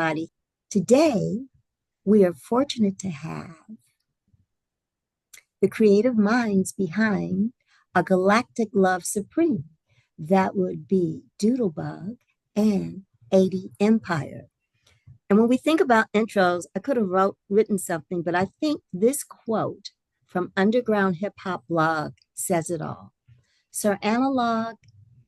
everybody. Today, we are fortunate to have the creative minds behind A Galactic Love Supreme. That would be Doodlebug and 80 Empire. And when we think about intros, I could have written something, but I think this quote from Underground Hip Hop Blog says it all. Sir Analog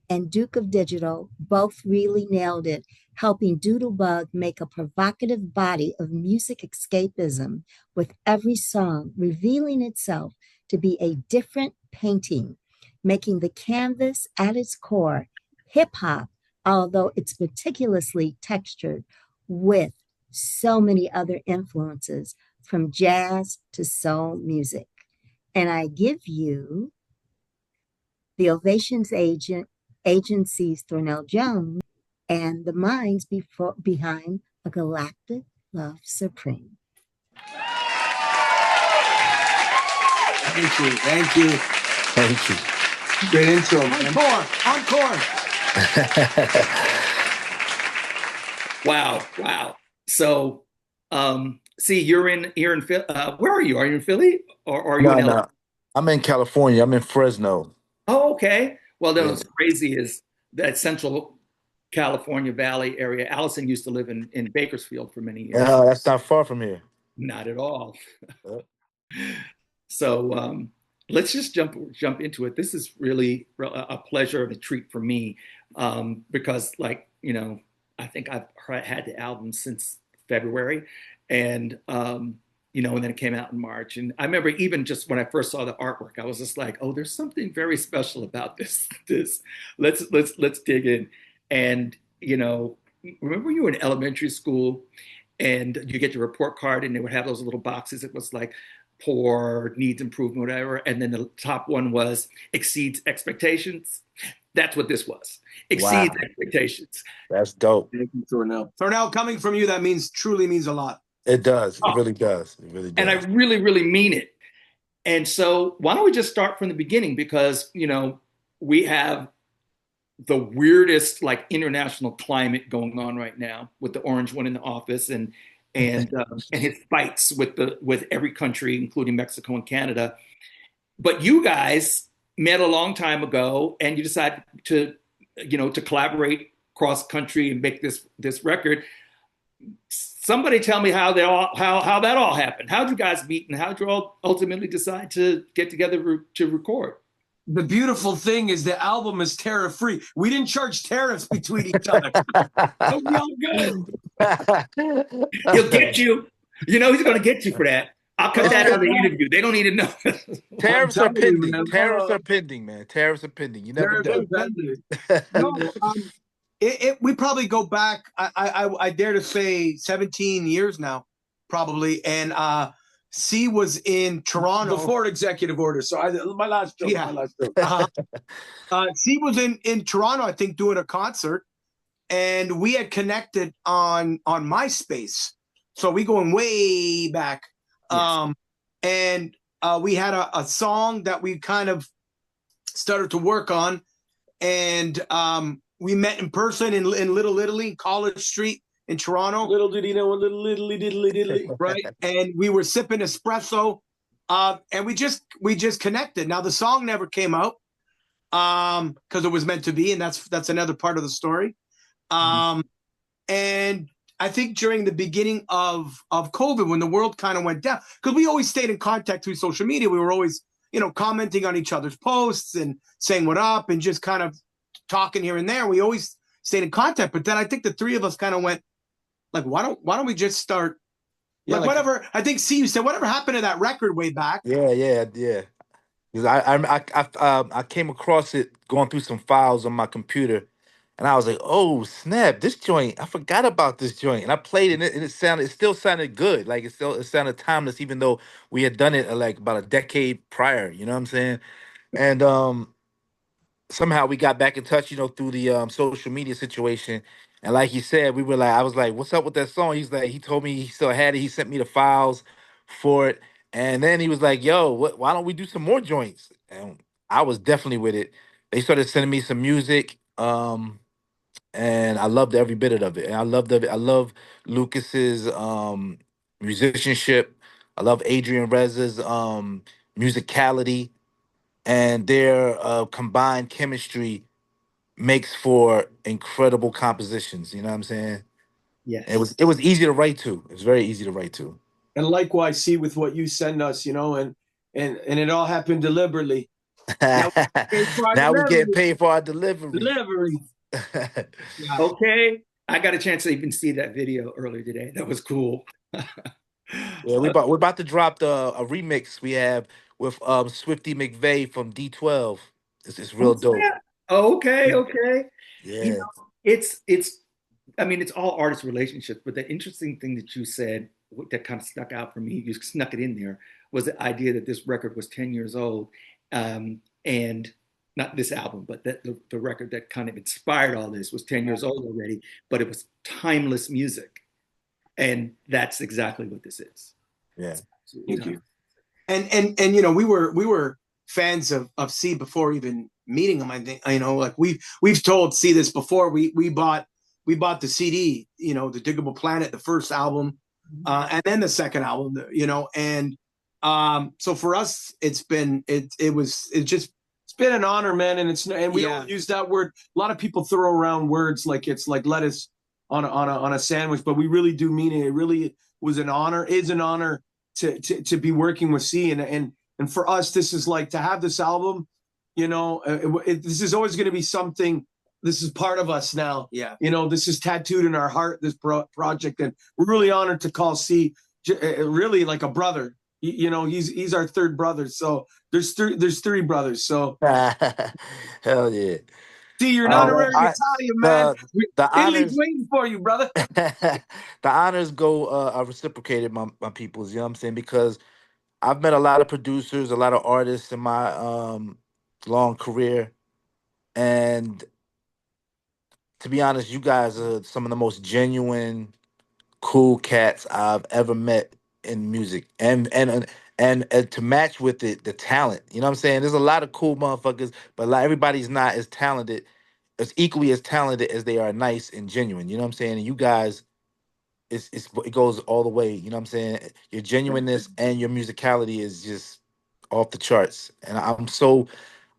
and Duke of Digital both really nailed it, helping Doodlebug make a provocative body of music escapism with every song revealing itself to be a different painting, making the canvas at its core hip hop, although it's meticulously textured with so many other influences from jazz to soul music. And I give you the Ovations Agency's Thornell Jones and the minds behind A Galactic Love Supreme. Thank you. Thank you. Thank you. Great intro, man. Encore. Wow. So, see, you're in Philly. Where are you? Are you in Philly or are you in LA? No. I'm in California. I'm in Fresno. Oh, okay. Well, then Yeah. what's crazy is that Central California Valley area. Allison used to live in Bakersfield for many years. That's not far from here. Not at all. So let's just jump into it. This is really a pleasure and a treat for me because, like, I think I've had the album since February, and and then it came out in March. And I remember even just when I first saw the artwork, I was just like, oh, there's something very special about this. Let's dig in. And remember you were in elementary school, and you get your report card, and they would have those little boxes. It was like poor, needs improvement, whatever. And then the top one was exceeds expectations. That's what this was. Exceeds expectations. That's dope. Thank you, Thornell. Thornell, coming from you, that truly means a lot. It does. It really does. It really does. And I really, really mean it. And so why don't we just start from the beginning? Because, we have the weirdest, like, international climate going on right now with the orange one in the office and his fights with every country, including Mexico and Canada. But you guys met a long time ago, and you decided to collaborate cross country and make this record. Somebody tell me how that all happened. How'd you guys meet, and how'd you all ultimately decide to get together to record? The beautiful thing is the album is tariff-free. We didn't charge tariffs between each other. So we all good. He'll get you. He's going to get you for that. I'll cut that out of the interview. They don't need to know. Tariffs are pending. Tariffs are pending, man. Tariffs are pending. You never know. We probably go back, I dare to say 17 years now, probably. And C was in Toronto. Before executive order. So my last joke. C was in Toronto, I think, doing a concert. And we had connected on MySpace. So we going way back. Yes. And we had a song that we kind of started to work on. And we met in person in Little Italy, College Street in Toronto. Little did he know, little Italy. Right. And we were sipping espresso. And we just connected. Now the song never came out because it was meant to be, and that's another part of the story. And I think during the beginning of COVID, when the world kind of went down, because we always stayed in contact through social media, we were always, commenting on each other's posts and saying what up and just kind of talking here and there. We always stayed in contact. But then I think the three of us kind of went, like, why don't we just start? Yeah, like whatever. I think you said whatever happened to that record way back. Yeah. Because I came across it going through some files on my computer, and I was like, oh snap, this joint, I forgot about this joint. And I played it, and it still sounded good. Like it sounded timeless, even though we had done it like about a decade prior. You know what I'm saying? And somehow we got back in touch, through the social media situation. And like he said, I was like, what's up with that song? He told me he still had it. He sent me the files for it. And then he was like, yo, why don't we do some more joints? And I was definitely with it. They started sending me some music. and I loved every bit of it. And I love Lucas's musicianship. I love Adrian Reza's musicality, and their combined chemistry makes for incredible compositions. You know what I'm saying? And Yes. it was easy to write to. It was very easy to write to. And likewise, see with what you send us, and it all happened deliberately. Now we pay for our Now we getting delivery. paid for our delivery. Delivery. Yeah. Okay. I got a chance to even see that video earlier today. That was cool. Yeah, we're about to drop a remix we have with Swifty McVeigh from D12. It's real Who's dope. that? Okay, okay. You Yeah. know, it's I mean, it's all artist relationships, but the interesting thing that you said that kind of stuck out for me, you snuck it in there, was the idea that this record was 10 years old. And not this album, but that the record that kind of inspired all this was 10 years old already, but it was timeless music. And that's exactly what this is. Yeah. Thank you. And we were fans of C before even meeting him. I think like we've told C this before. We bought the CD, the Diggable Planet, the first album, and then the second album, and so for us it's been it's been an honor, man, and we don't use that word. A lot of people throw around words like it's like lettuce on a sandwich, but we really do mean it. It really was an honor, is an honor to be working with C, and for us this is like to have this album, this is always going to be something. This is part of us now. Yeah. This is tattooed in our heart, this project, and we're really honored to call C really like a brother. He's our third brother. So there's three brothers. So Hell yeah. C, you're an Uh, honorary I, Italian, man. the Italy's honors waiting for you, brother. the honors go are reciprocated, my peoples, you know what I'm saying? Because I've met a lot of producers, a lot of artists in my long career, and to be honest, you guys are some of the most genuine, cool cats I've ever met in music, and to match with it, the talent. You know what I'm saying? There's a lot of cool motherfuckers, but like everybody's not as talented, as equally as talented as they are nice and genuine. You know what I'm saying? And you guys, it goes all the way. You know what I'm saying? Your genuineness and your musicality is just off the charts, and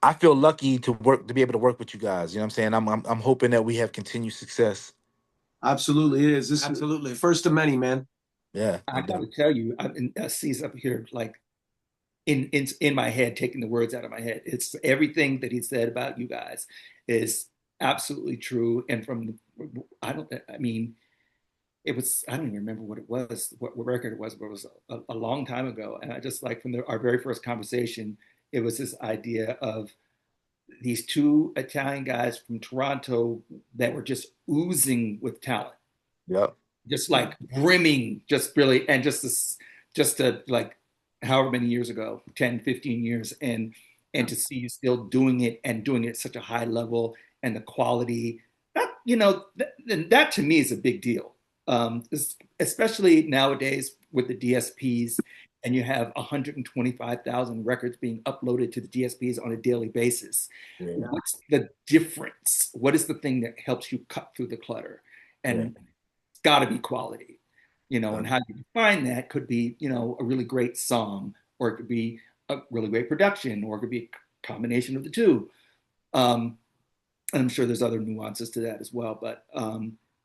I feel lucky to be able to work with you guys. You know what I'm saying? I'm hoping that we have continued success. Absolutely, it is. This Absolutely. is first of many, man. Yeah, I no got to doubt. tell you, I've been C's up here like in my head, taking the words out of my head. It's everything that he said about you guys is absolutely true. And I mean, I don't even remember what it was, what record it was, but it was a long time ago. And I just like from our very first conversation, it was this idea of these two Italian guys from Toronto that were just oozing with talent, Yep. just like brimming, just really, and just to like however many years ago, 10, 15 years, and to see you still doing it and doing it at such a high level and the quality, that to me is a big deal. Especially nowadays with the DSPs, and you have 125,000 records being uploaded to the DSPs on a daily basis. Yeah. What's the difference? What is the thing that helps you cut through the clutter? And it's got to be quality, and how you define that could be, a really great song, or it could be a really great production, or it could be a combination of the two. And I'm sure there's other nuances to that as well, but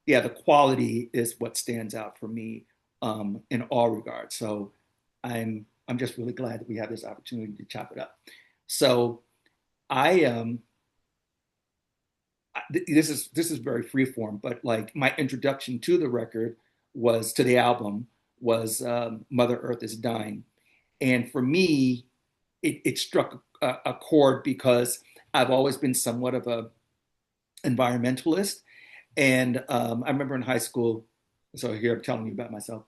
yeah, the quality is what stands out for me in all regards. So I'm just really glad that we have this opportunity to chop it up. So I this is very freeform, but like my introduction to the record to the album was Mother Earth is Dying, and for me, it struck a chord because I've always been somewhat of a environmentalist, and I remember in high school. So here I'm telling you about myself.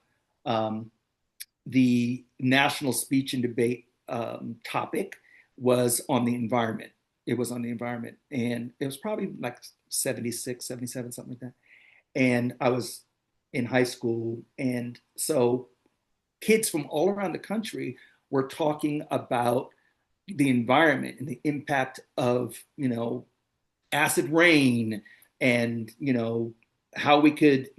The national speech and debate topic was on the environment. It was on the environment. And it was probably like 76, 77, something like that. And I was in high school. And so kids from all around the country were talking about the environment and the impact of, acid rain and how we could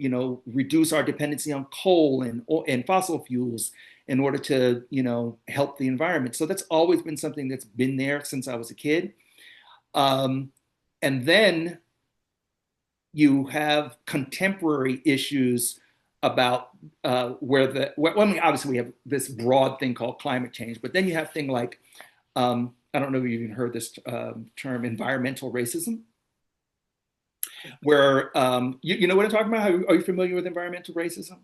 reduce our dependency on coal and fossil fuels in order to help the environment. So that's always been something that's been there since I was a kid. And then you have contemporary issues about obviously we have this broad thing called climate change, but then you have things like, I don't know if you've even heard this term, environmental racism, where you know what I'm talking about? Are you familiar with environmental racism?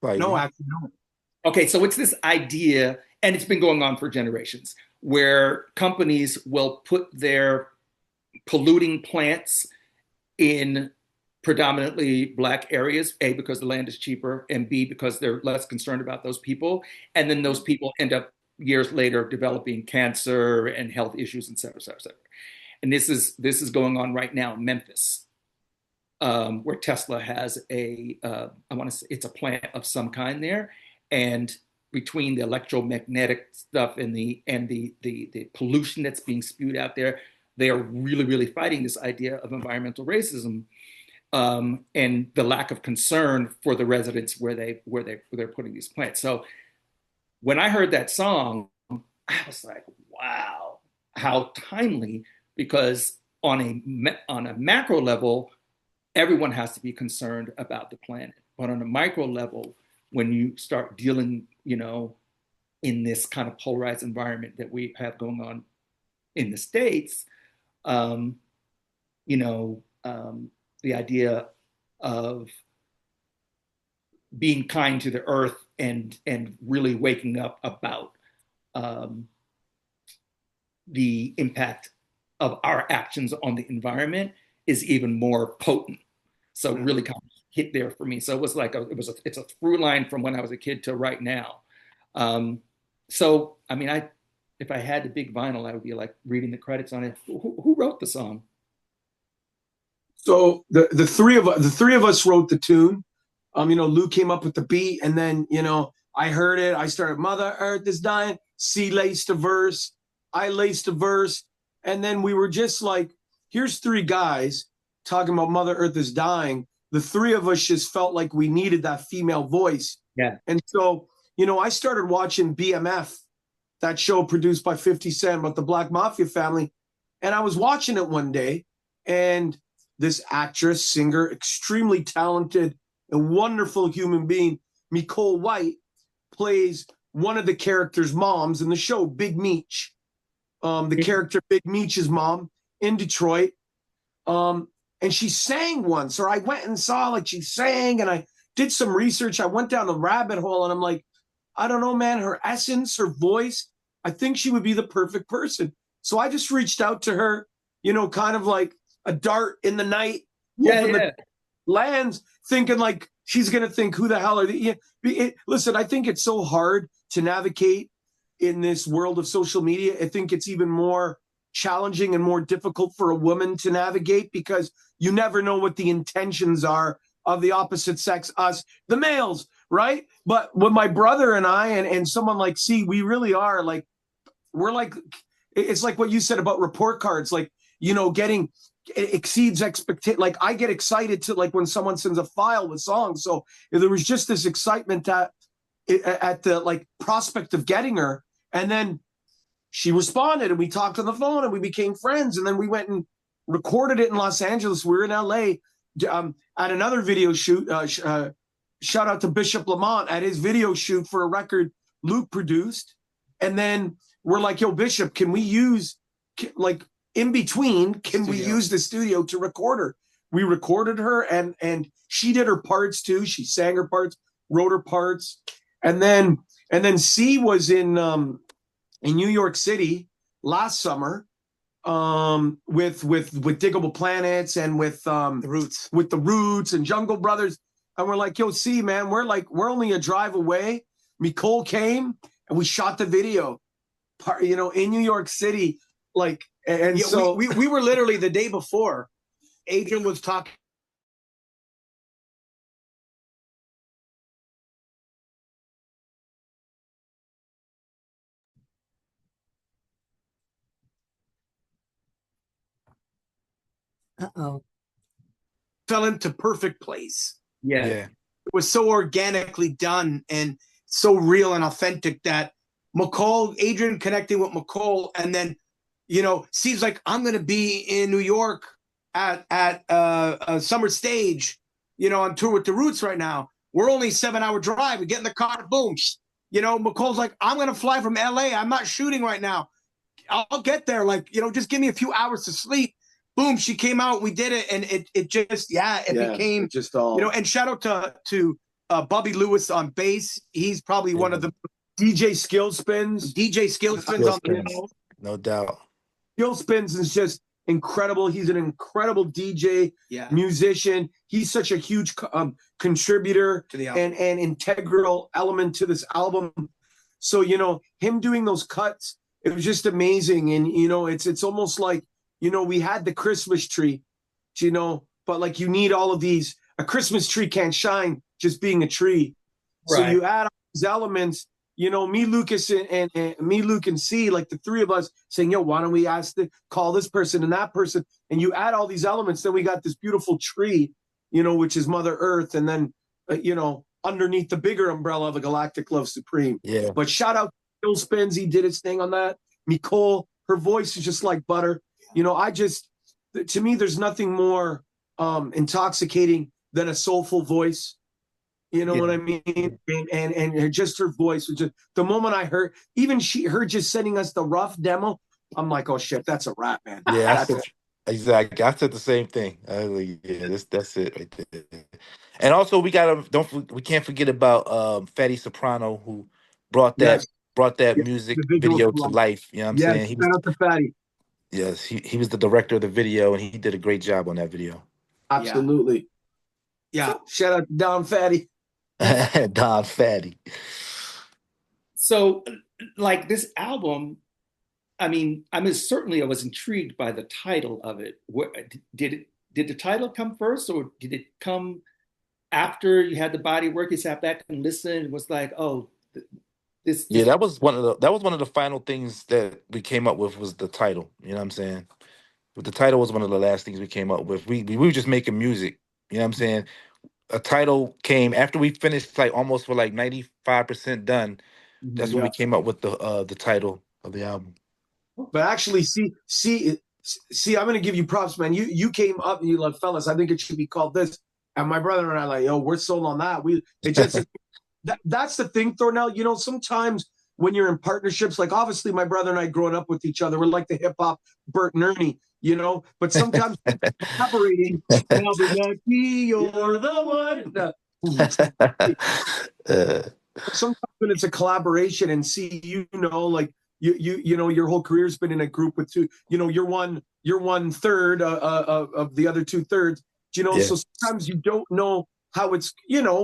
No, actually, no. Okay, so it's this idea, and it's been going on for generations, where companies will put their polluting plants in predominantly Black areas, A, because the land is cheaper, and B, because they're less concerned about those people. And then those people end up years later developing cancer and health issues, et cetera, et cetera, et cetera. And this is going on right now in Memphis, where Tesla has I want to say it's a plant of some kind there. And between the electromagnetic stuff and the pollution that's being spewed out there, they are really, really fighting this idea of environmental racism, and the lack of concern for the residents where they're putting these plants. So when I heard that song, I was like, wow, how timely, because on a macro level, everyone has to be concerned about the planet. But on a micro level, when you start dealing, in this kind of polarized environment that we have going on in the States, the idea of being kind to the earth and really waking up about the impact of our actions on the environment is even more potent. So it really kind of hit there for me. So it was like it's a through line from when I was a kid to right now. So I mean, if I had the big vinyl, I would be like reading the credits on it. Who wrote the song? So the three of us wrote the tune. Lou came up with the beat, and then I heard it. I started, Mother Earth is dying. C laced a verse. I laced a verse, and then we were just like, here's three guys talking about Mother Earth is dying. The three of us just felt like we needed that female voice. Yeah. And so, I started watching BMF, that show produced by 50 Cent about the Black Mafia family. And I was watching it one day, and this actress, singer, extremely talented and wonderful human being, Nicole White, plays one of the characters' moms in the show, Big Meech. The character Big Meech's mom in Detroit. And she sang once, or I went and saw like she sang, and I did some research. I went down the rabbit hole, and I'm like, I don't know, man, her essence, her voice, I think she would be the perfect person. So I just reached out to her, kind of like a dart in the night, hoping the lands, thinking like she's going to think, who the hell are they? Listen, I think it's so hard to navigate in this world of social media. I think it's even more challenging and more difficult for a woman to navigate, because you never know what the intentions are of the opposite sex, us, the males, right? But with my brother and I and someone like C, we really are like, we're like, it's like what you said about report cards, like, getting, it exceeds expectation. Like I get excited to like when someone sends a file with songs. So there was just this excitement at the like prospect of getting her. And then she responded, and we talked on the phone, and we became friends. And then we went and recorded it in Los Angeles. We were in LA at another video shoot. Shout out to Bishop Lamont at his video shoot for a record Luke produced. And then we're like, yo, Bishop, can we use, like, in between, can we use the studio to record her? We recorded her, and she did her parts too. She sang her parts, wrote her parts. And then C was in New York City last summer with Diggable Planets and with the Roots and Jungle Brothers. And we're like, yo, C, man, we're only a drive away. Nicole came, and we shot the video, in New York City. Like, and yeah, so we were literally the day before, Adrian was talking. Uh-oh. fell into perfect place. Yeah. Yeah. It was so organically done and so real and authentic that Adrian connecting with McCall, and then, seems like I'm going to be in New York at a summer stage, on tour with the Roots right now. We're only a 7-hour drive. We get in the car, boom. McCall's like, I'm going to fly from LA. I'm not shooting right now. I'll get there. Like, just give me a few hours to sleep. Boom, she came out. We did it, and it just became just all And shout out to Bobby Lewis on bass. He's probably one of the DJ Skillspins. on the piano. No doubt. Skillspins is just incredible. He's an incredible DJ, musician. He's such a huge contributor to the album. and integral element to this album. So him doing those cuts, it was just amazing. And it's almost like we had the Christmas tree, but like you need all of these. A Christmas tree can't shine just being a tree. Right. So you add all these elements. Me, Lucas, and me, Luke, and C, like the three of us saying, yo, why don't we call this person and that person? And you add all these elements, then we got this beautiful tree, which is Mother Earth. And then, underneath the bigger umbrella of A Galactic Love Supreme. Yeah. But shout out to Bill Spins. He did his thing on that. Nicole, her voice is just like butter. To me, there's nothing more intoxicating than a soulful voice. You know what I mean? And just her voice was just, the moment I heard, even her just sending us the rough demo, I'm like, oh shit, that's a rap, man. Yeah, exactly. I said the same thing. I was like, yeah, that's it right there. And also we can't forget about Fatty Soprano, who brought that music video to life. You know what I'm saying? Shout out to Fatty. Yes, he was the director of the video, and he did a great job on that video. Absolutely. Yeah. Shout out to Don Fatty. Don Fatty. So, like this album, I mean, certainly I was intrigued by the title of it. Did the title come first, or did it come after you had the body work? You sat back and listened and was like, oh, this. Yeah, that was one of the final things that we came up with, was the title. You know what I'm saying? But the title was one of the last things we came up with. We were just making music. You know what I'm saying? A title came after we finished, like almost for like 95% done. That's when we came up with the title of the album. But actually, see, I'm gonna give you props, man. You came up and you like, fellas, I think it should be called this. And my brother and I like, yo, we're sold on that. That's the thing, Thornell. Sometimes when you're in partnerships, like obviously my brother and I growing up with each other, we're like the hip hop Bert and Ernie. But sometimes collaborating, now be like, you're the one. Sometimes when it's a collaboration and see, like your whole career's been in a group with two, you're one third of the other 2/3, so sometimes you don't know how it's,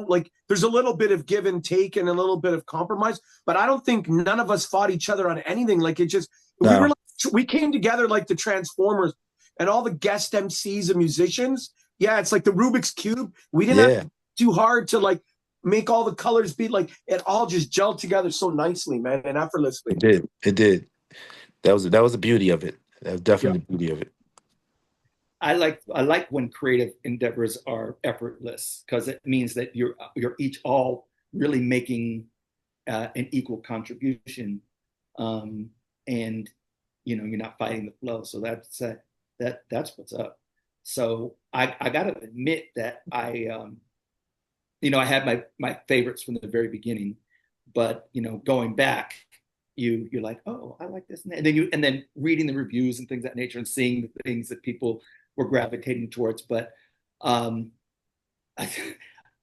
like there's a little bit of give and take and a little bit of compromise, but I don't think none of us fought each other on anything. Like it just, we came together like the Transformers and all the guest MCs and musicians. Yeah, it's like the Rubik's Cube. We didn't have to too hard to like make all the colors be like, it all just gelled together so nicely, man, and effortlessly. It did. That was the beauty of it. That was definitely the beauty of it. I like when creative endeavors are effortless, because it means that you're each all really making an equal contribution, and you're not fighting the flow. So that's what's up. So I got to admit that I had my favorites from the very beginning, but going back, you're like, oh, I like this, and then reading the reviews and things of that nature and seeing the things that people were gravitating towards. But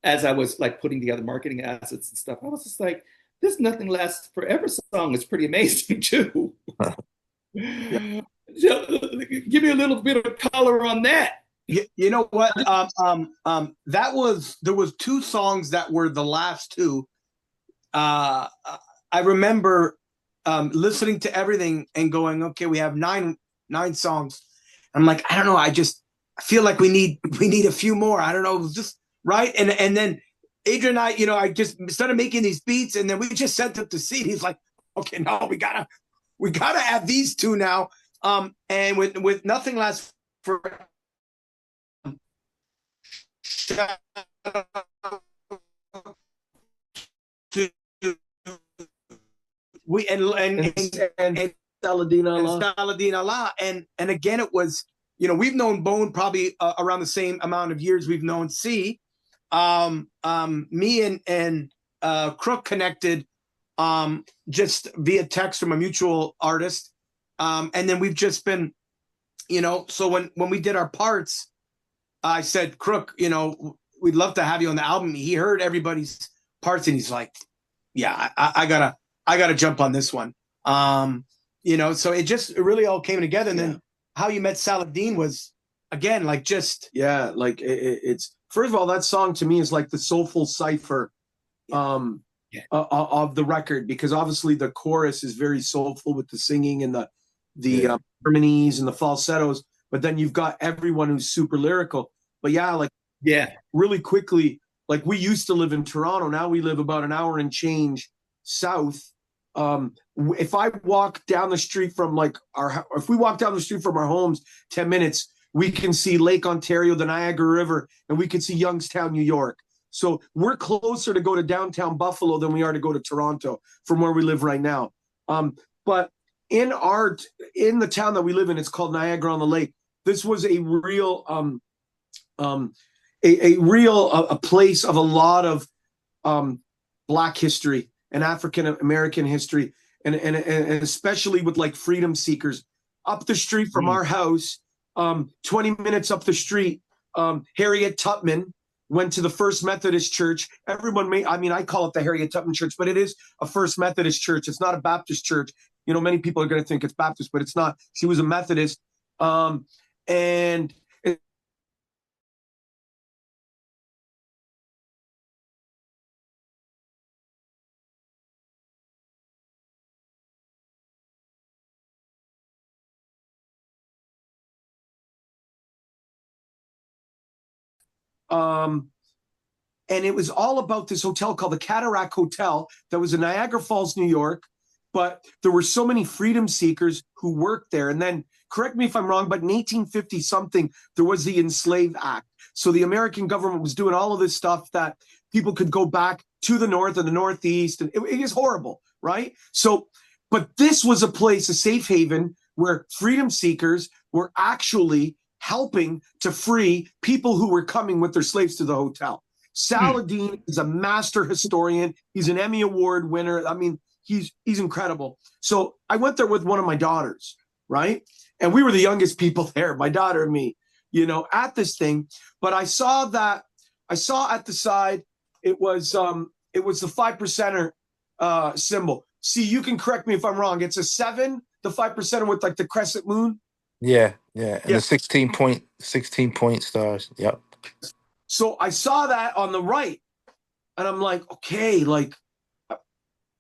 as I was like putting together marketing assets and stuff, I was just like, this Nothing Lasts Forever song is pretty amazing too. Give me a little bit of color on that. You know what? There was two songs that were the last two. I remember listening to everything and going, okay, we have nine songs. I'm like, I don't know. I feel like we need a few more. I don't know. It was just right. And then Adrian and I just started making these beats, and then we just sent it to Cee. He's like, okay, no, we gotta add these two now. And with Nothing Lasts Forever, shout out to we and Saladin Allah. Saladin Allah. And again, it was, we've known Bone probably around the same amount of years we've known C. Me and Crook connected just via text from a mutual artist. And then we've just been, so when we did our parts, I said, Crook, we'd love to have you on the album. He heard everybody's parts and he's like, yeah, I gotta jump on this one. So it really all came together. And then how you met Saladin was, again, like just. Yeah, like it's, first of all, that song to me is like the soulful cipher of the record, because obviously the chorus is very soulful with the singing and the harmonies and the falsettos, but then you've got everyone who's super lyrical. But really quickly, like we used to live in Toronto, now we live about an hour and change south. If I walk down the street from if we walk down the street from our homes 10 minutes, we can see Lake Ontario, the Niagara River, and we can see Youngstown, New York. So we're closer to go to downtown Buffalo than we are to go to Toronto from where we live right now. But in the town that we live in, it's called Niagara on the Lake. This was a real a place of a lot of Black history and African American history, and especially with like freedom seekers. Up the street from our house, 20 minutes up the street, Harriet Tubman went to the First Methodist Church. I call it the Harriet Tubman Church, but it is a First Methodist church. It's not a Baptist church. Many people are going to think it's Baptist, but it's not. She was a Methodist. And it was all about this hotel called the Cataract Hotel that was in Niagara Falls, New York. But there were so many freedom seekers who worked there. And then, correct me if I'm wrong, but in 1850 something, there was the Enslaved Act. So the American government was doing all of this stuff that people could go back to the North and the Northeast. And it is horrible, right? So, but this was a place, a safe haven, where freedom seekers were actually helping to free people who were coming with their slaves to the hotel. Saladin is a master historian. He's an Emmy Award winner. I mean, he's incredible. So I went there with one of my daughters, right? And we were the youngest people there, my daughter and me, at this thing. But I saw at the side, it was the 5%er symbol. See, you can correct me if I'm wrong. It's a 7, the 5%er with like the crescent moon. Yeah. And the 16 point stars. Yep. So I saw that on the right, and I'm like, okay, like,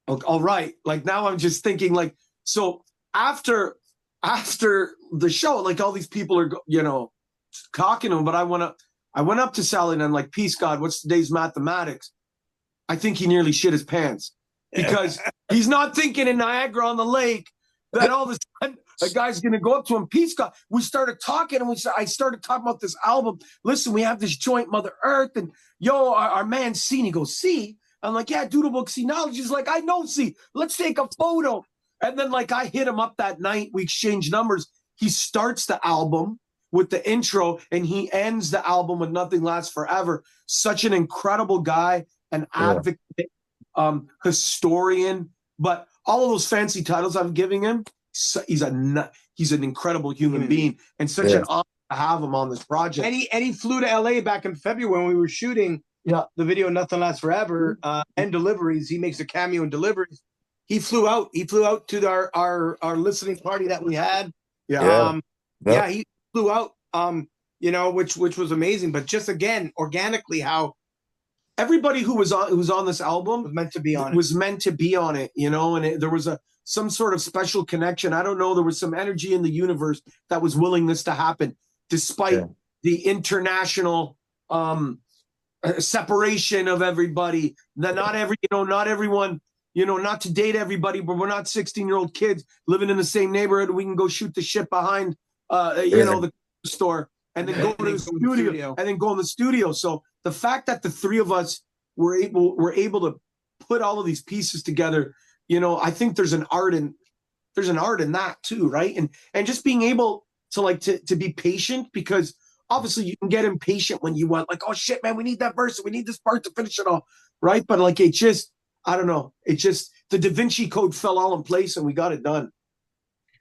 all right. Like now I'm just thinking like, so after the show, like all these people are, talking to him, but I went up to Sally and I'm like, peace God, what's today's mathematics? I think he nearly shit his pants because he's not thinking in Niagara on the Lake that all of a sudden a guy's going to go up to him. Peace God. We started talking and I started talking about this album. Listen, we have this joint Mother Earth and our man C, and he goes, C? I'm like, yeah, Doodlebug Cee-Knowledge. He's like, I know C. Let's take a photo. And then like I hit him up that night. We exchanged numbers. He starts the album with the intro and he ends the album with Nothing Lasts Forever. Such an incredible guy, an advocate, historian, but all of those fancy titles I'm giving him, he's an incredible human being and such an honor to have him on this project. And he flew to LA back in February when we were shooting the video Nothing Lasts Forever and Deliveries. He makes a cameo in Deliveries. He flew out to our listening party that we had. He flew out which was amazing. But just again, organically, how everybody who was on this album was meant to be on it, and there was some sort of special connection. I don't know. There was some energy in the universe that was willing this to happen, despite the international separation of everybody. That not everyone, not to date everybody, but we're not 16-year-old kids living in the same neighborhood. We can go shoot the shit behind, the store and then go to the studio and then go in the studio. So the fact that the three of us were able to put all of these pieces together, you know, I think there's an art in that too, right? And just being able to be patient, because obviously you can get impatient when you want, like, oh shit, man, we need that verse, we need this part to finish it off, right? But like, it just, I don't know, it just, the Da Vinci Code fell all in place and we got it done.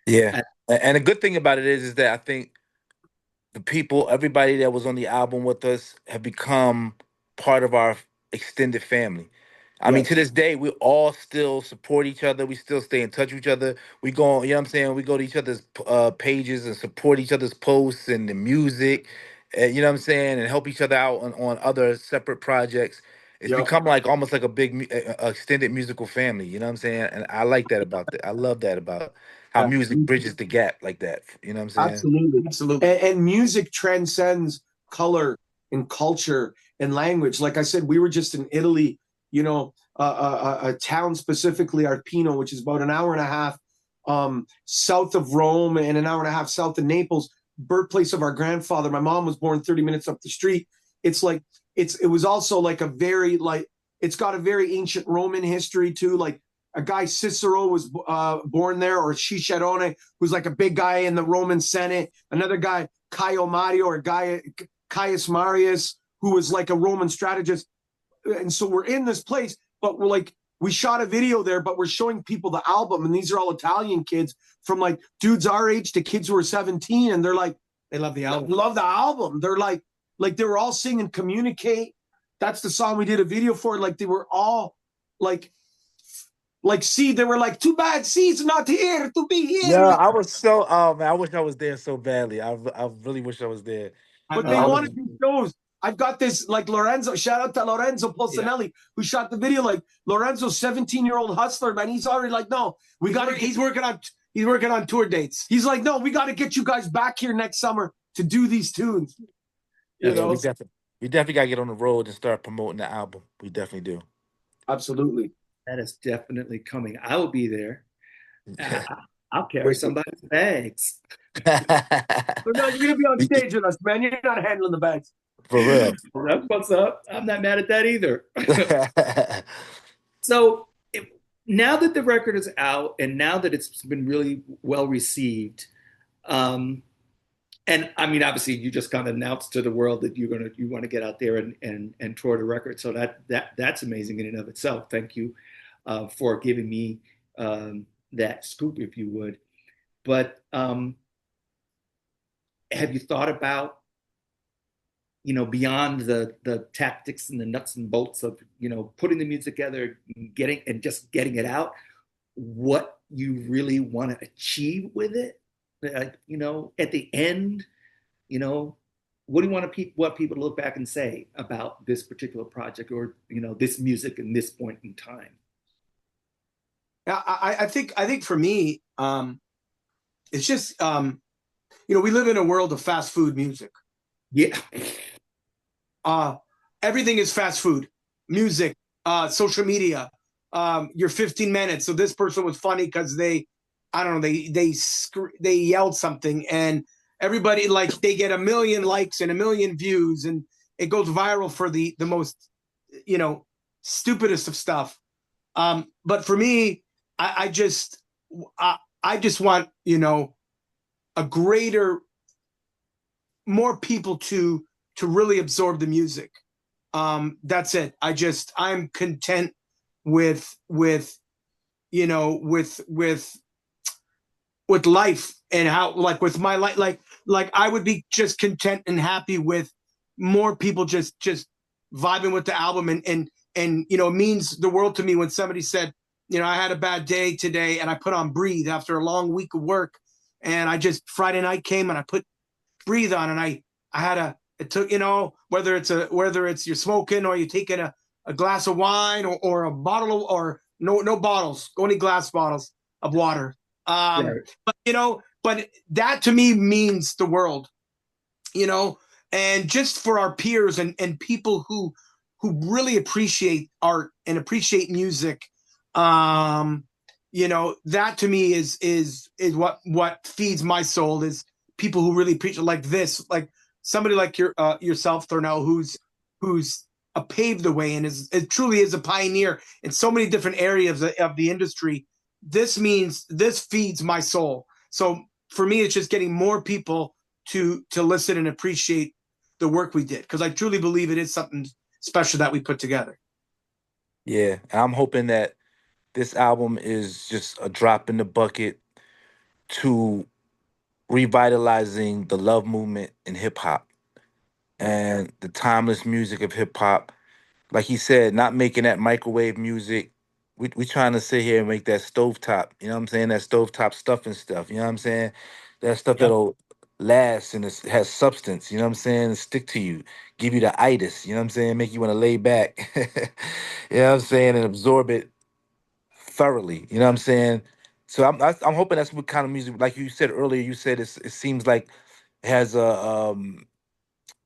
Yeah. And the good thing about it is that I think the people, everybody that was on the album with us, have become part of our extended family. I mean, to Yes. this day, we all still support each other. We still stay in touch with each other. We go, you know what I'm saying? We go to each other's pages and support each other's posts and the music, you know what I'm saying? And help each other out on other separate projects. It's Yep. become like almost like a big extended musical family, you know what I'm saying? And I like that about that. I love that about how Yeah. music bridges the gap like that. You know what I'm saying? Absolutely. Absolutely. And music transcends color and culture and language. Like I said, we were just in Italy, you know, a town specifically, Arpino, which is about an hour and a half south of Rome and an hour and a half south of Naples, birthplace of our grandfather. My mom was born 30 minutes up the street. It's like, it was also like a very, like, it's got a very ancient Roman history too. Like, a guy Cicero was born there, or Cicerone, who's like a big guy in the Roman Senate. Another guy, Caio Mario, or Caius Marius, who was like a Roman strategist. And so we're in this place, but we're like, we shot a video there, but we're showing people the album, and these are all Italian kids from like dudes our age to kids who are 17, and they're like, They love the album. love the album. They're like they were all singing "Communicate." That's the song we did a video for. Like, they were all like, see, they were like, too bad C's not here to be here. Yeah, I was so man, I wish I was there so badly. I really wish I was there. But I they I know. wanted these shows. I've got this, like, Lorenzo, shout out to Lorenzo Polsinelli, who shot the video. Like, Lorenzo's 17-year-old hustler, man. He's already like, no, we got to. He's working on tour dates. He's like, no, we got to get you guys back here next summer to do these tunes. You Yeah, know, we definitely gotta get on the road and start promoting the album. We definitely do. absolutely. That is definitely coming. I will be there. I'll carry somebody's bags. But no, you're gonna be on stage with us, man. You're not handling the bags. For real. That's what's up. I'm not mad at that either. So now that the record is out, and now that it's been really well received, and I mean, obviously, you just kind of announced to the world that you want to get out there and tour the record. So that's amazing in and of itself. Thank you for giving me that scoop, if you would. But have you thought about, you know, beyond the tactics and the nuts and bolts of, you know, putting the music together, getting it out, what you really want to achieve with it? You know, at the end, you know, what do you want people to look back and say about this particular project, or, you know, this music in this point in time? I think for me, it's just, you know, we live in a world of fast food music. Yeah. Everything is fast food, music, social media. You're 15 minutes. So this person was funny because they yelled something, and everybody, like, they get 1 million likes and 1 million views, and it goes viral for the most, you know, stupidest of stuff. But for me, I just want, you know, more people to really absorb the music. That's it. I'm content with you know, with life, and how, like, with my life, like I would be just content and happy with more people just vibing with the album, and you know, it means the world to me when somebody said, you know, I had a bad day today and I put on Breathe after a long week of work, and Friday night came and I put Breathe on, and it took, you know, whether it's you're smoking or you're taking a glass of wine, or a bottle of, or no bottles, only glass bottles of water. Right. But, you know, but that to me means the world, you know, and just for our peers and people who really appreciate art and appreciate music, you know, that to me is what feeds my soul, is people who really appreciate, like this, like somebody like yourself, Thornell, who's, who's paved the way and it truly is a pioneer in so many different areas of the industry. This feeds my soul. So for me, it's just getting more people to listen and appreciate the work we did, because I truly believe it is something special that we put together. Yeah, and I'm hoping that this album is just a drop in the bucket to revitalizing the love movement in hip hop and the timeless music of hip hop. Like he said, not making that microwave music. We trying to sit here and make that stovetop, you know what I'm saying? That stovetop stuffing stuff, you know what I'm saying? That stuff Yep. that'll last and has substance, you know what I'm saying? And stick to you, give you the itis, you know what I'm saying? Make you want to lay back, you know what I'm saying? And absorb it thoroughly, you know what I'm saying? So I'm hoping that's what kind of music, like you said earlier, you said it seems like it has a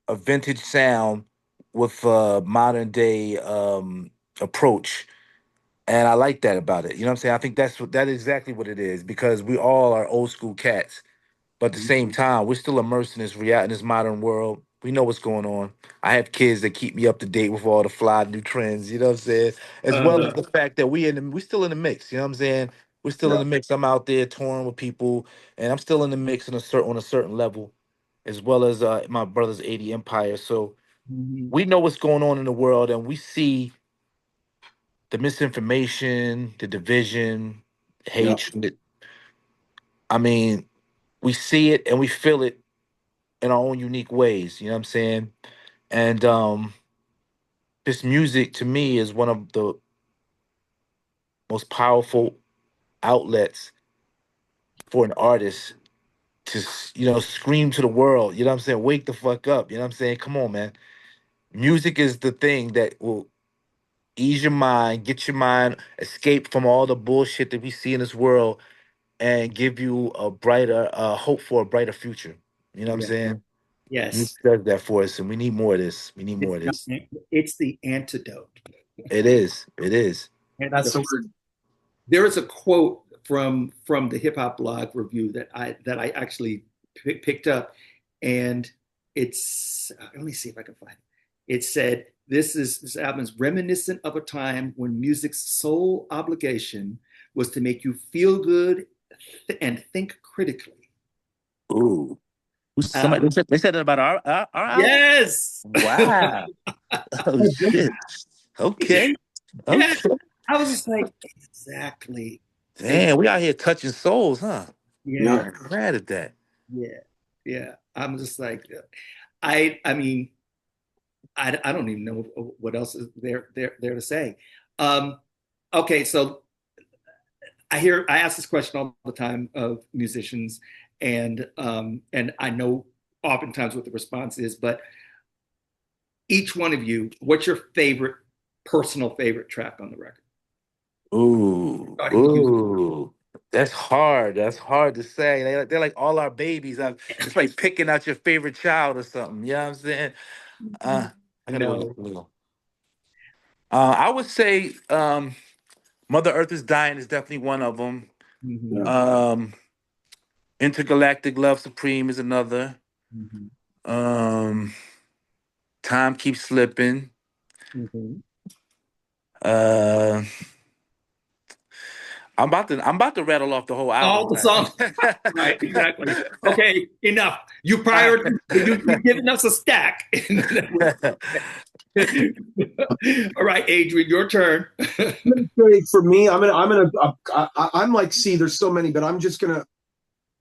vintage sound with a modern day approach. And I like that about it. You know what I'm saying? I think that is exactly what it is, because we all are old school cats. But at the same time, we're still immersed in this modern world. We know what's going on. I have kids that keep me up to date with all the fly new trends, you know what I'm saying? As well as the fact that we still in the mix, you know what I'm saying? We're still in Yeah. the mix. I'm out there touring with people, and I'm still in the mix on a certain level, as well as my brother's 80 Empire. So we know what's going on in the world, and we see the misinformation, the division, Yeah. hatred. I mean, we see it and we feel it in our own unique ways, you know what I'm saying? And this music to me is one of the most powerful outlets for an artist to scream to the world, you know what I'm saying? Wake the fuck up, you know what I'm saying? Come on, man. Music is the thing that will ease your mind, get your mind, escape from all the bullshit that we see in this world, and give you a brighter hope for a brighter future. You know what I'm Yeah. saying? Music Yes. does that for us, and we need more of this. We need more of this. It's the antidote. It is. It is. That's the Antidote. word. There is a quote from the Hip Hop Blog review that I actually picked up, and it's let me see if I can find it. It said, this album is reminiscent of a time when music's sole obligation was to make you feel good and think critically." Ooh. Uh, Somebody they said that about our album? yes. Wow. Oh shit. Okay. Yeah. Okay. I was just like, exactly. Damn, we out here touching souls, huh? Yeah. Yeah. I'm glad at that. Yeah. Yeah. I'm just like, I mean, I don't even know what else is there to say. Um, okay, so I ask this question all the time of musicians, and I know oftentimes what the response is, but each one of you, what's your personal favorite track on the record? Ooh, Starting with you. ooh. That's hard. That's hard to say. They're like all our babies. It's like picking out your favorite child or something. You know what I'm saying? I gotta go look. No. I would say Mother Earth is Dying is definitely one of them. Mm-hmm. Yeah. Intergalactic Love Supreme is another. Mm-hmm. Um, Time Keeps Slipping. Mm-hmm. Uh, I'm about to rattle off the whole All album. the songs. Right, exactly. Okay, enough. You've given us a stack. All right, Adrian, your turn. For me, I'm like, see, there's so many, but I'm just gonna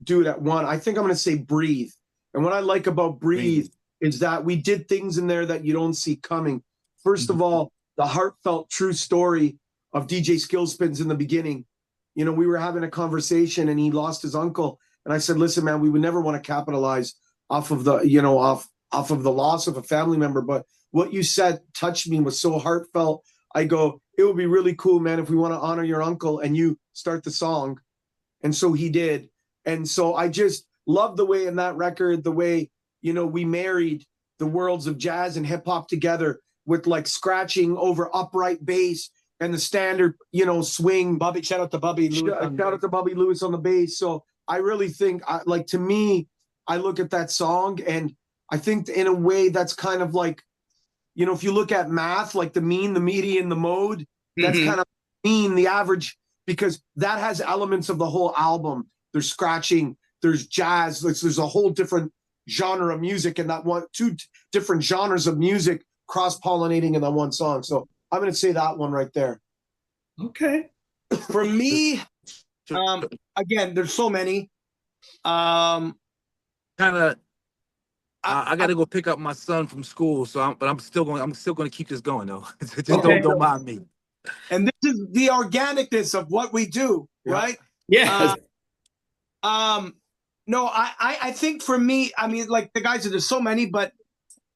do it at one. I think I'm gonna say Breathe. And what I like about Breathe Breathe. is that we did things in there that you don't see coming. First of all, the heartfelt true story of DJ Skillspins in the beginning. You know, we were having a conversation and he lost his uncle. And I said, listen, man, we would never want to capitalize off of off of the loss of a family member. But what you said touched me, was so heartfelt. I go, it would be really cool, man, if we want to honor your uncle and you start the song. And so he did. And so I just love the way in that record, the way, we married the worlds of jazz and hip hop together with like scratching over upright bass and the standard, swing. Bobby, shout out to Bobby Lewis. Shout out to Bobby Lewis on the bass. So I really think, like, to me, I look at that song and I think in a way that's kind of like you know, if you look at math, like the mean, the median, the mode, that's Mhm. kind of mean, the average, because that has elements of the whole album. There's scratching, there's jazz, there's a whole different genre of music, and that one, two different genres of music cross-pollinating in that one song. So I'm going to say that one right there. Okay. For me, again, there's so many. Um, Kind of. I, I got to go pick up my son from school, so I'm still going. I'm still going to keep this going though. Just Okay. don't mind me. and this is the organicness of what we do, right? Yes. No, I think for me, I mean, like the guys, there's so many, but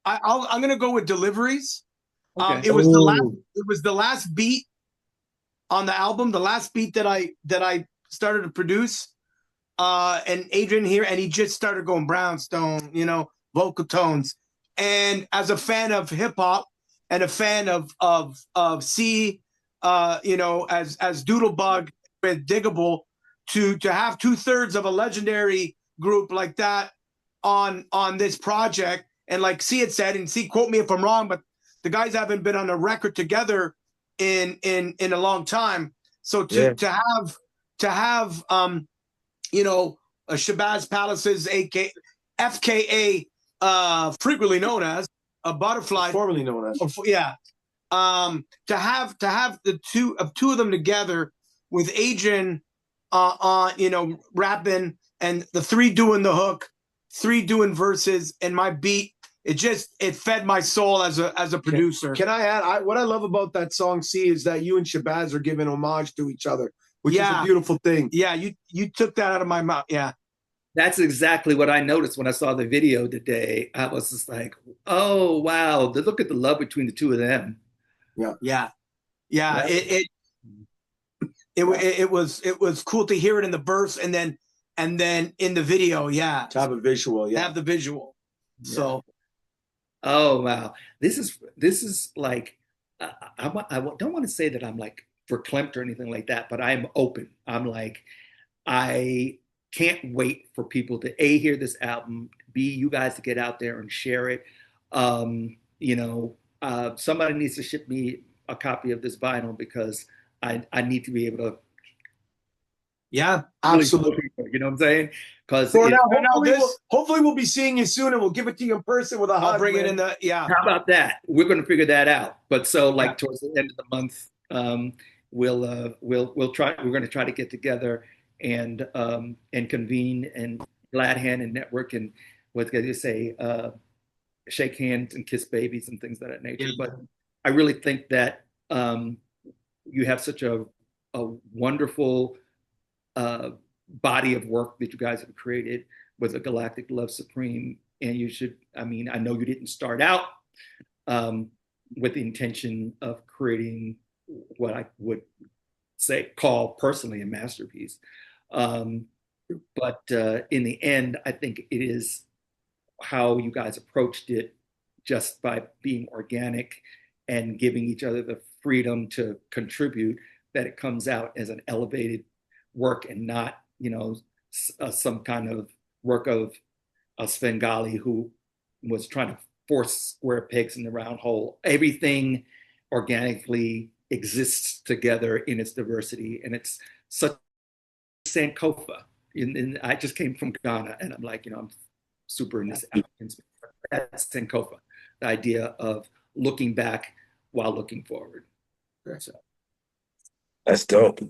I'm gonna go with Deliveries. Okay. It was the last beat on the album, the last beat that I started to produce. And Adrian here, and he just started going brownstone, you know, vocal tones. And as a fan of hip hop and a fan of C, you know, as Doodlebug with Diggable, to have 2/3 of a legendary group like that on this project, and like C had said, and C, quote me if I'm wrong, but the guys haven't been on a record together in a long time. So to have you know, Shabazz Palaces, FKA, frequently known as a Butterfly, Formerly known as. yeah. To have the two of them together with Adrian, on, you know, rapping, and the three doing the hook, three doing verses, and my beat. It fed my soul as a producer. Can I add? What I love about that song, C, is that you and Shabazz are giving homage to each other, which is a beautiful thing. Yeah, you took that out of my mouth. Yeah. That's exactly what I noticed when I saw the video today. I was just like, oh, wow. Look at the love between the two of them. Yeah. It was cool to hear it in the verse, and then in the video. Yeah. To have a visual. Yeah. Have the visual. So. Oh, wow. This is like, I don't want to say that I'm like verklempt or anything like that, but I'm open. I'm like, I can't wait for people to A, hear this album, B, you guys to get out there and share it. You know, somebody needs to ship me a copy of this vinyl, because I need to be able to. Yeah, absolutely. You know what I'm saying? Because hopefully we'll be seeing you soon, and we'll give it to you in person with a hug. I'll bring it in the, yeah. How about that? We're going to figure that out. But so like towards the end of the month, we'll try. We're going to try to get together and convene and glad hand and network, and what can you say, shake hands and kiss babies and things of that nature. Yeah. But I really think that you have such a wonderful body of work that you guys have created with A Galactic Love Supreme. And you should, I mean, I know you didn't start out with the intention of creating what I would call personally a masterpiece. But in the end, I think it is how you guys approached it, just by being organic and giving each other the freedom to contribute, that it comes out as an elevated work, and not, you know, some kind of work of a Svengali who was trying to force square pegs in the round hole. Everything organically exists together in its diversity, and it's such Sankofa. And I just came from Ghana, and I'm like, you know, I'm super in this African space. That's Sankofa, the idea of looking back while looking forward. So. That's dope.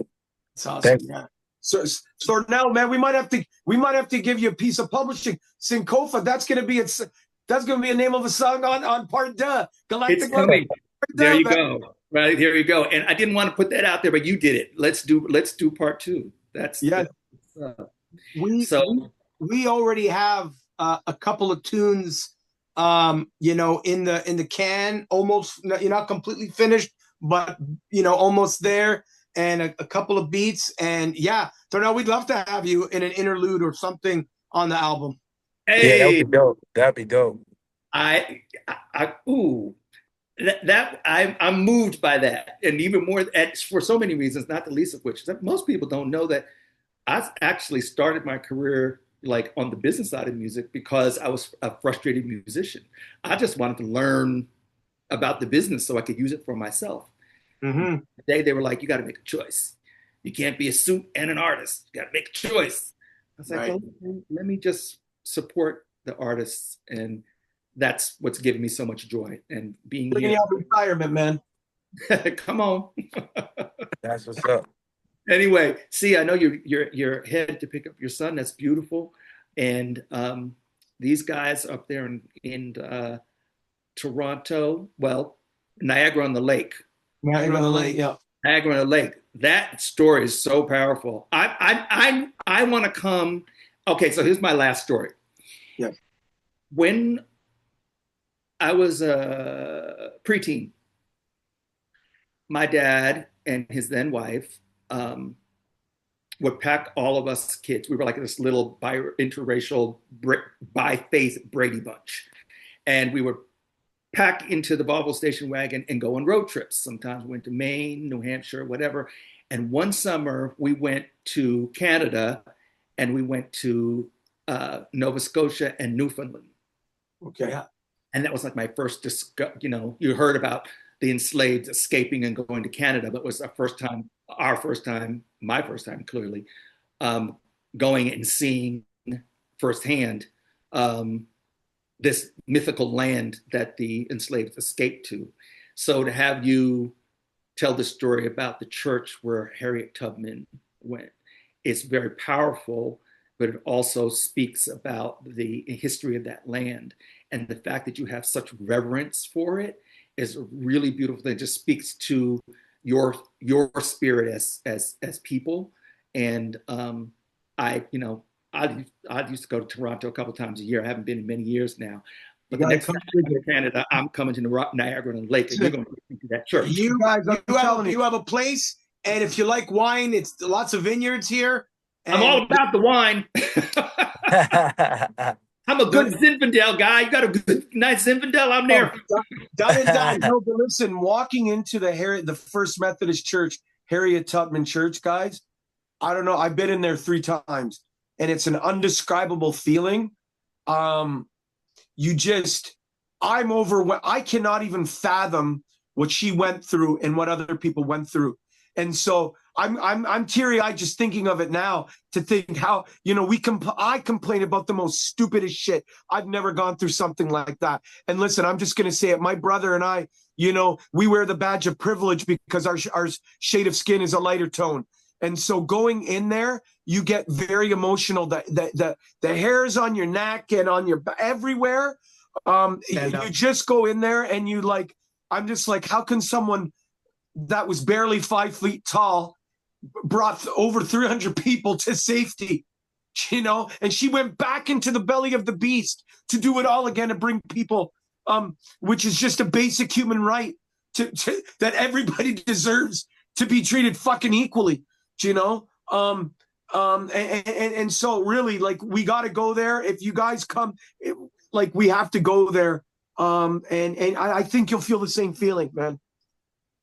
That's awesome. Yeah. So now, man, we might have to give you a piece of publishing. Sankofa, that's gonna be a name of a song on part deux. Galactic it's coming. There you go. Right, here you go. And I didn't want to put that out there, but you did it. Let's do part two. That's we already have a couple of tunes, you know, in the can, almost, you're not completely finished, but you know, almost there, and a couple of beats. And yeah, Thornell, we'd love to have you in an interlude or something on the album. Hey, yeah, that'd be dope. That'd be dope. I'm moved by that, and even more for so many reasons, not the least of which is that most people don't know that I actually started my career like on the business side of music because I was a frustrated musician. I just wanted to learn about the business so I could use it for myself. Mm-hmm. Today they were like, you got to make a choice. You can't be a suit and an artist. You got to make a choice. I was like, Right. well, let me just support the artists, and that's what's giving me so much joy. And being Bringing here, you out of retirement, man. come on. That's what's up. Anyway, see, I know you're headed to pick up your son. That's beautiful. And these guys up there in Toronto, well, Niagara on the Lake. Niagara on the Lake, yeah. Niagara on the Lake. That story is so powerful. I want to come. Okay, so here's my last story. Yeah. When I was a preteen, my dad and his then wife would pack all of us kids. We were like this little interracial bi-faith Brady Bunch. And we would pack into the Volvo station wagon and go on road trips. Sometimes we went to Maine, New Hampshire, whatever. And one summer we went to Canada, and we went to Nova Scotia and Newfoundland. Okay. And that was like my first, you heard about the enslaved escaping and going to Canada, but it was my first time, clearly, going and seeing firsthand this mythical land that the enslaved escaped to. So to have you tell the story about the church where Harriet Tubman went, it's very powerful, but it also speaks about the history of that land. And the fact that you have such reverence for it is a really beautiful thing. It just speaks to your spirit as people. And I used to go to Toronto a couple times a year. I haven't been in many years now. But the next time I go to Canada, I'm coming to Niagara on the Lake, and you're going to to that church. You have a place, and if you like wine, it's lots of vineyards here. I'm all about the wine. I'm a good Zinfandel guy. You got a good, nice Zinfandel? I'm there. Done and done. No, but listen, walking into the First Methodist Church, Harriet Tubman Church, guys, I don't know. I've been in there 3 times, and it's an undescribable feeling. I'm overwhelmed. I cannot even fathom what she went through and what other people went through. And so I'm teary-eyed just thinking of it now, to think how, I complain about the most stupidest shit. I've never gone through something like that. And listen, I'm just going to say it. My brother and I, we wear the badge of privilege because our shade of skin is a lighter tone. And so going in there, you get very emotional. The hairs on your neck and on your everywhere. You just go in there and I'm just like, how can someone that was barely 5 feet tall brought over 300 people to safety, and she went back into the belly of the beast to do it all again, and bring people, which is just a basic human right to that everybody deserves to be treated fucking equally, and so really, we got to go there. If you guys come, we have to go there. And I think you'll feel the same feeling, man.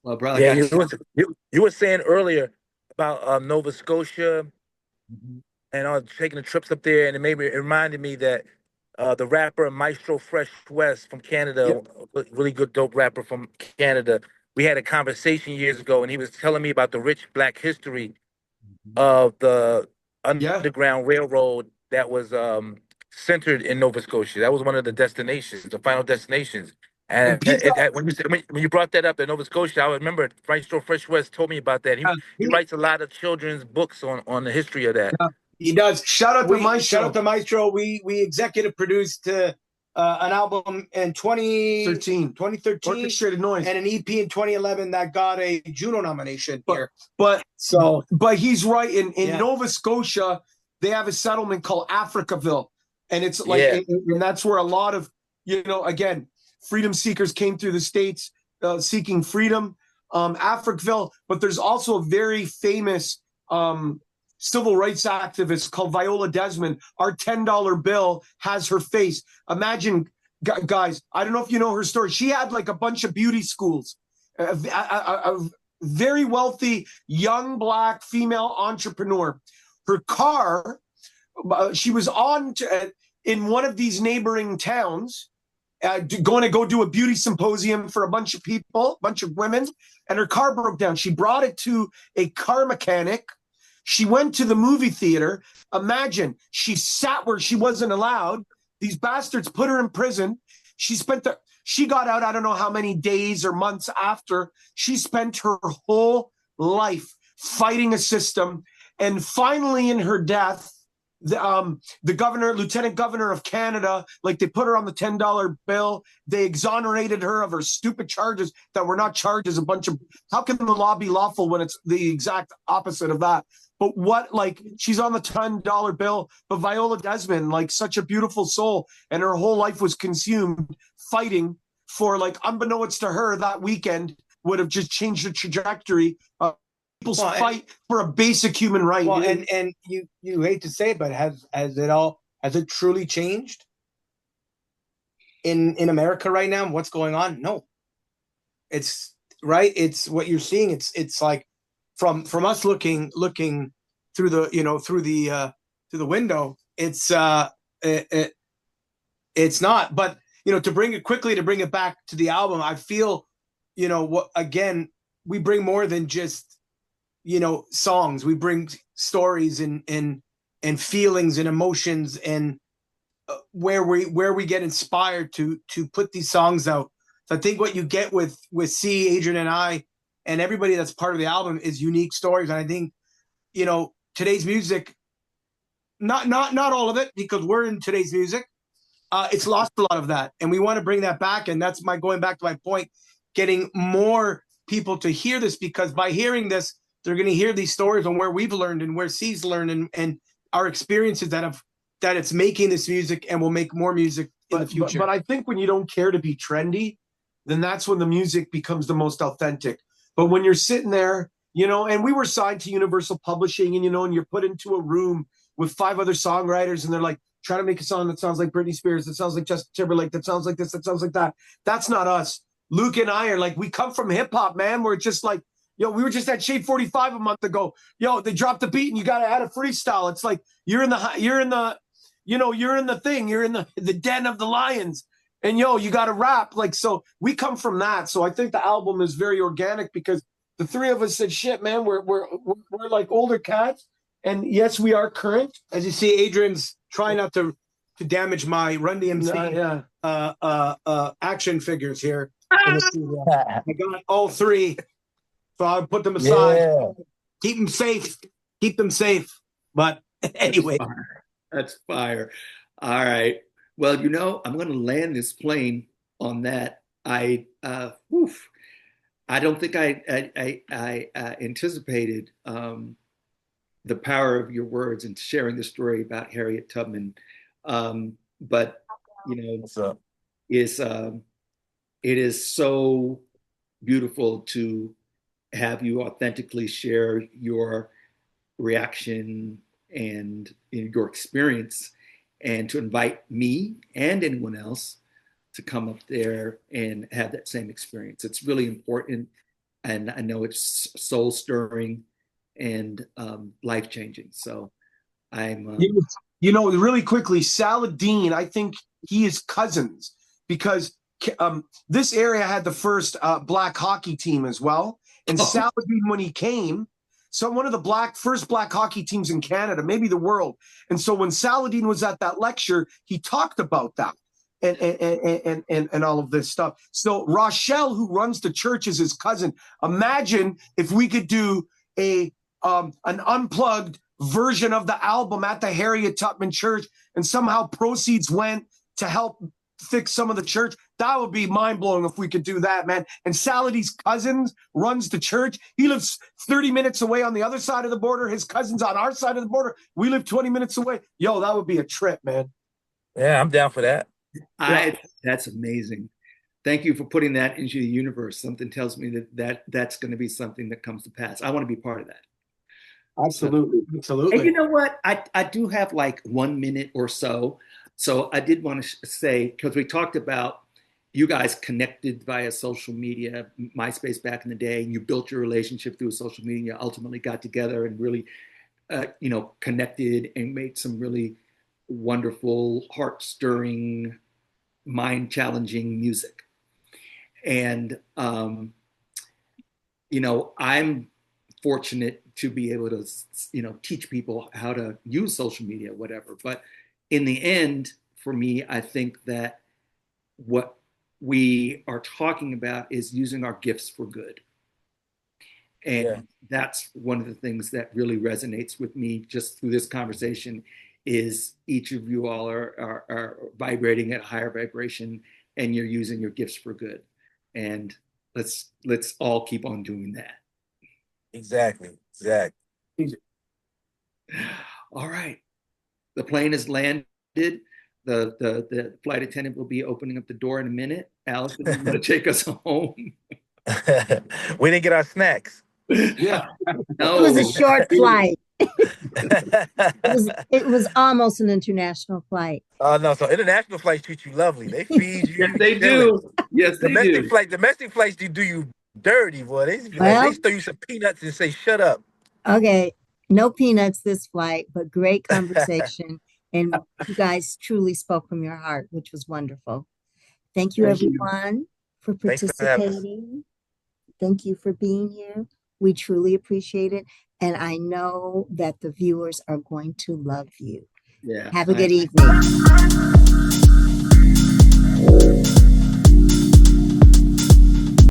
Well, brother, yeah, you were saying earlier about Nova Scotia, and taking the trips up there, and it reminded me that the rapper Maestro Fresh West from Canada, really good dope rapper from Canada. We had a conversation years ago, and he was telling me about the rich Black history of the Underground Railroad that was centered in Nova Scotia. That was one of the destinations, the final destinations. And when you brought that up in Nova Scotia, I remember Maestro Fresh West told me about that. He writes a lot of children's books on the history of that. Yeah, he does. Shout out to Maestro. Shout out to Maestro. We executive produced an album in 2013, Orchestrated Noise, and an EP in 2011 that got a Juno nomination here. But he's right. In Nova Scotia, they have a settlement called Africaville, and it's and that's where a lot of again, freedom seekers came through the States seeking freedom, Africville. But there's also a very famous civil rights activist called Viola Desmond. Our $10 bill has her face. Imagine, guys, I don't know if you know her story. She had a bunch of beauty schools, a very wealthy, young Black female entrepreneur. Her car, she was in one of these neighboring towns, going to go do a beauty symposium for a bunch of people, a bunch of women, and her car broke down. She brought it to a car mechanic. She went to the movie theater. Imagine, she sat where she wasn't allowed. These bastards put her in prison. She got out, I don't know how many days or months after. She spent her whole life fighting a system. And finally, in her death, the governor, lieutenant governor of Canada, like, they put her on the $10 bill. They exonerated her of her stupid charges that were not charges. How can the law be lawful when it's the exact opposite of that? But what, like, she's on the $10 bill. But Viola Desmond, like, such a beautiful soul, and her whole life was consumed fighting for, like, unbeknownst to her, that weekend would have just changed the trajectory of people's fight for a basic human right. Well, and you hate to say it, but has it truly changed in America right now? What's going on? No. It's right. It's what you're seeing. It's like from us looking through the window. It's not. But to bring it back to the album, I feel what, again, we bring more than just songs. We bring stories and feelings and emotions, and where we get inspired to put these songs out. So I think what you get with C, Adrian, and I, and everybody that's part of the album is unique stories. And I think today's music, not all of it, because we're in today's music, it's lost a lot of that, and we want to bring that back. And that's going back to my point, getting more people to hear this, because by hearing this, they're going to hear these stories on where we've learned and where C's learned, and our experiences that it's making this music, and will make more music in the future. But I think when you don't care to be trendy, then that's when the music becomes the most authentic. But when you're sitting there, and we were signed to Universal Publishing, and you're put into a room with 5 other songwriters, and they're like, try to make a song that sounds like Britney Spears, that sounds like Justin Timberlake, that sounds like this, that sounds like that. That's not us. Luke and I are like, we come from hip hop, man. We're just like, we were just at Shade 45 a month ago. They dropped the beat and you got to add a freestyle. It's like you're in the thing. You're in the den of the lions, and you got to rap. Like, so we come from that. So I think the album is very organic, because the 3 of us said, shit, man, we're like older cats, and yes, we are current. As you see, Adrian's trying not to damage my Run DMC action figures here. I got all 3. So I'll put them aside. Yeah. Keep them safe. Keep them safe. But anyway. That's fire. All right. Well, I'm going to land this plane on that. I don't think I anticipated the power of your words and sharing the story about Harriet Tubman. But what's up? It is so beautiful to have you authentically share your reaction and your experience, and to invite me and anyone else to come up there and have that same experience. It's really important, and I know it's soul stirring and life-changing. So I'm really quickly, Saladin, I think he is cousins, because this area had the first black hockey team as well. And Saladin, when he came, one of the first black hockey teams in Canada, maybe the world. And so when Saladin was at that lecture, he talked about that and all of this stuff. So Rochelle, who runs the church, is his cousin. Imagine if we could do an unplugged version of the album at the Harriet Tubman Church, and somehow proceeds went to help fix some of the church. That would be mind-blowing if we could do that, man. And Saladin's cousin runs the church. He lives 30 minutes away on the other side of the border. His cousin's on our side of the border. We live 20 minutes away. That would be a trip, man. Yeah, I'm down for that. That's amazing. Thank you for putting that into the universe. Something tells me that's going to be something that comes to pass. I want to be part of that. Absolutely. Absolutely. And you know what? I do have like 1 minute or so. So I did want to say, because we talked about you guys connected via social media, MySpace back in the day, and you built your relationship through social media, you ultimately got together and really, connected and made some really wonderful, heart-stirring mind challenging music. And, you know, I'm fortunate to be able to, you know, teach people how to use social media, whatever. But in the end, for me, I think that what we are talking about is using our gifts for good. And that's one of the things that really resonates with me just through this conversation is each of you all are vibrating at a higher vibration and you're using your gifts for good. And let's all keep on doing that. Exactly. All right. The plane has landed. The flight attendant will be opening up the door in a minute. Allison, you want to take us home? We didn't get our snacks. Yeah. No. It was a short flight. It was almost an international flight. Oh no! So international flights treat you lovely. They feed you. Yes, they chilling. do. Yes, they do. Domestic flights do you dirty, boy. They be like, Well, they throw you some peanuts and say, "Shut up." okay, no peanuts this flight, but great conversation. And you guys truly spoke from your heart, which was wonderful. Thank you, Thank you. everyone, for Thanks for having us. participating. Thank you for being here. We truly appreciate it. And I know that the viewers are going to love you. Yeah. Have a good evening.